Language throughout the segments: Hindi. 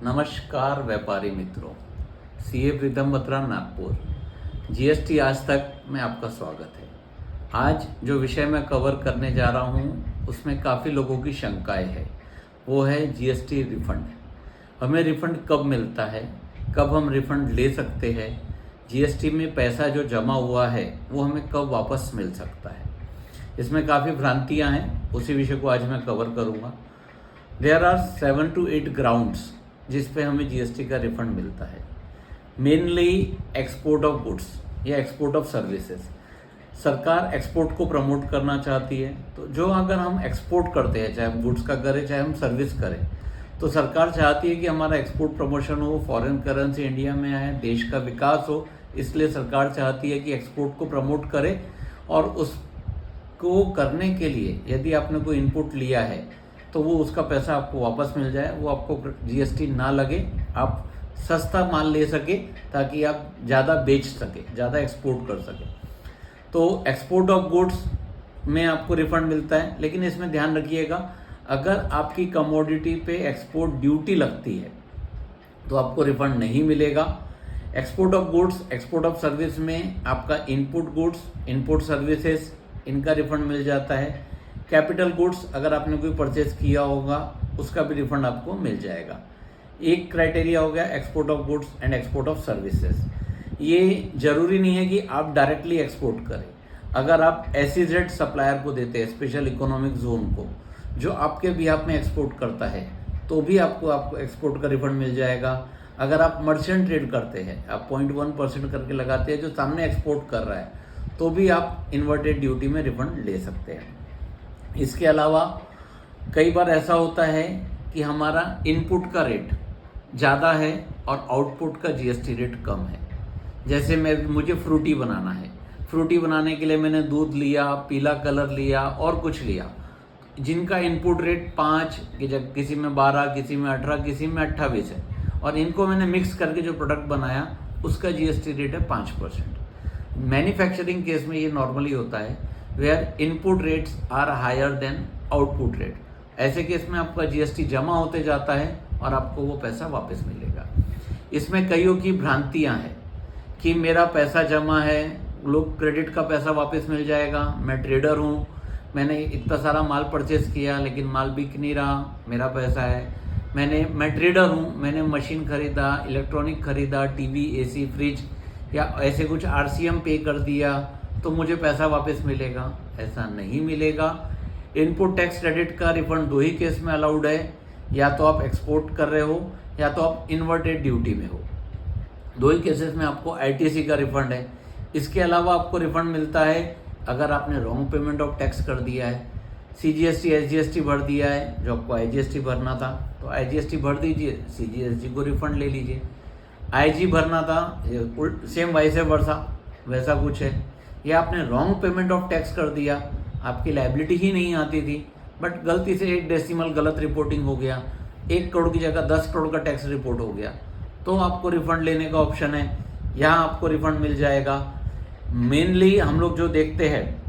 नमस्कार व्यापारी मित्रों, सीए प्रीतम बत्रा नागपुर। जीएसटी आज तक में आपका स्वागत है। आज जो विषय मैं कवर करने जा रहा हूँ उसमें काफ़ी लोगों की शंकाएं है, वो है जीएसटी रिफंड। हमें रिफंड कब मिलता है, कब हम रिफंड ले सकते हैं, जीएसटी में पैसा जो जमा हुआ है वो हमें कब वापस मिल सकता है। इसमें काफ़ी भ्रांतियाँ हैं, उसी विषय को आज मैं कवर करूँगा। देयर आर 7 to 8 ग्राउंड्स जिस पे हमें जीएसटी का रिफंड मिलता है। मेनली एक्सपोर्ट ऑफ गुड्स या एक्सपोर्ट ऑफ सर्विसेज। सरकार एक्सपोर्ट को प्रमोट करना चाहती है, तो जो अगर हम एक्सपोर्ट करते हैं, चाहे हम गुड्स का करें चाहे हम सर्विस करें, तो सरकार चाहती है कि हमारा एक्सपोर्ट प्रमोशन हो, फॉरेन करेंसी इंडिया में आए, देश का विकास हो। इसलिए सरकार चाहती है कि एक्सपोर्ट को प्रमोट करे, और उसको करने के लिए यदि आपने कोई इनपुट लिया है तो वो उसका पैसा आपको वापस मिल जाए, वो आपको जीएसटी ना लगे, आप सस्ता माल ले सके ताकि आप ज़्यादा बेच सके, ज़्यादा एक्सपोर्ट कर सके। तो एक्सपोर्ट ऑफ गुड्स में आपको रिफंड मिलता है, लेकिन इसमें ध्यान रखिएगा, अगर आपकी कमोडिटी पे एक्सपोर्ट ड्यूटी लगती है तो आपको रिफंड नहीं मिलेगा। Export of goods, export of service में आपका इनपुट गुड्स, इनपुट सर्विसेज, इनका रिफंड मिल जाता है। कैपिटल गुड्स अगर आपने कोई परचेज किया होगा उसका भी रिफंड आपको मिल जाएगा। एक क्राइटेरिया हो गया export of goods and export of services. ये जरूरी नहीं है कि आप डायरेक्टली एक्सपोर्ट करें। अगर आप SEZ सप्लायर को देते हैं, स्पेशल इकोनॉमिक जोन को, जो आपके बिहाफ में एक्सपोर्ट करता है, तो भी आपको एक्सपोर्ट का रिफंड मिल जाएगा। अगर आप मर्चेंट ट्रेड करते हैं, आप 0.1% करके लगाते हैं जो सामने एक्सपोर्ट कर रहा है, तो भी आप इन्वर्टेड ड्यूटी में रिफंड ले सकते हैं। इसके अलावा कई बार ऐसा होता है कि हमारा इनपुट का रेट ज़्यादा है और आउटपुट का जीएसटी रेट कम है। जैसे मुझे फ्रूटी बनाना है, फ्रूटी बनाने के लिए मैंने दूध लिया, पीला कलर लिया और कुछ लिया, जिनका इनपुट रेट 5, किसी में 12, किसी में 18, किसी में 28 है, और इनको मैंने मिक्स करके जो प्रोडक्ट बनाया उसका जीएसटी रेट है 5%। मैन्युफैक्चरिंग केस में ये नॉर्मली होता है, where input rates are higher than output rate. ऐसे केस में आपका जीएसटी जमा होते जाता है और आपको वो पैसा वापस मिलेगा। इसमें कईयों की भ्रांतियां हैं कि मेरा पैसा जमा है, लोग क्रेडिट का पैसा वापस मिल जाएगा, मैं ट्रेडर हूँ, मैंने इतना सारा माल परचेज किया लेकिन माल बिक नहीं रहा, मेरा पैसा है। मैं ट्रेडर हूँ, मैंने मशीन खरीदा, इलेक्ट्रॉनिक खरीदा, टीवी, AC, फ्रिज या ऐसे कुछ RCM पे कर दिया तो मुझे पैसा वापस मिलेगा। ऐसा नहीं मिलेगा। इनपुट टैक्स क्रेडिट का रिफंड 2 ही केस में अलाउड है, या तो आप एक्सपोर्ट कर रहे हो या तो आप इन्वर्टेड ड्यूटी में हो। 2 ही केसेस में आपको ITC का रिफंड है। इसके अलावा आपको रिफंड मिलता है अगर आपने रॉन्ग पेमेंट ऑफ टैक्स कर दिया है, CGST SGST भर दिया है, जो आपको IGST भरना था तो IGST भर दीजिए, CGST को रिफंड ले लीजिए। IG भरना था, सेम वाइस वर्सा वैसा कुछ है, या आपने रॉन्ग पेमेंट ऑफ टैक्स कर दिया, आपकी लायबिलिटी ही नहीं आती थी, बट गलती से 1 डेसिमल गलत रिपोर्टिंग हो गया, 1 करोड़ की जगह 10 करोड़ का टैक्स रिपोर्ट हो गया, तो आपको रिफंड लेने का ऑप्शन है, यहाँ आपको रिफंड मिल जाएगा। मेनली हम लोग जो देखते हैं,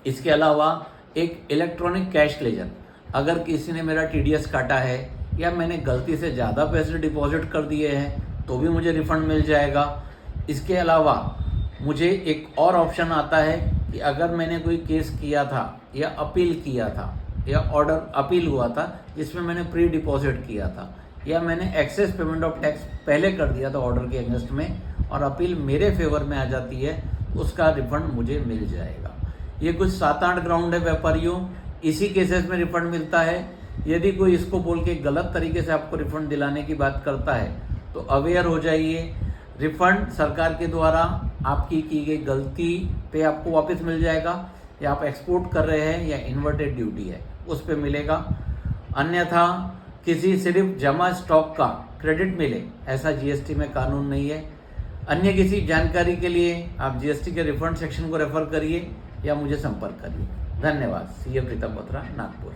इसके अलावा एक इलेक्ट्रॉनिक कैश लेजर, अगर किसी ने मेरा TDS काटा है या मैंने गलती से ज़्यादा पैसे डिपॉजिट कर दिए हैं तो भी मुझे रिफंड मिल जाएगा। इसके अलावा मुझे एक और ऑप्शन आता है कि अगर मैंने कोई केस किया था या अपील किया था या ऑर्डर अपील हुआ था जिसमें मैंने प्री डिपॉजिट किया था, या मैंने एक्सेस पेमेंट ऑफ टैक्स पहले कर दिया था ऑर्डर के अगेंस्ट में और अपील मेरे फेवर में आ जाती है, उसका रिफंड मुझे मिल जाएगा। ये कुछ 7-8 ग्राउंड है व्यापारियों, इसी केसेस में रिफंड मिलता है। यदि कोई इसको बोल के गलत तरीके से आपको रिफंड दिलाने की बात करता है तो अवेयर हो जाइए। रिफंड सरकार के द्वारा आपकी की गई गलती पे आपको वापस मिल जाएगा, या आप एक्सपोर्ट कर रहे हैं या इन्वर्टेड ड्यूटी है उस पे मिलेगा। अन्यथा किसी सिर्फ जमा स्टॉक का क्रेडिट मिले, ऐसा जीएसटी में कानून नहीं है। अन्य किसी जानकारी के लिए आप जीएसटी के रिफंड सेक्शन को रेफर करिए या मुझे संपर्क करिए। धन्यवाद। सीए प्रीतम बत्रा, नागपुर।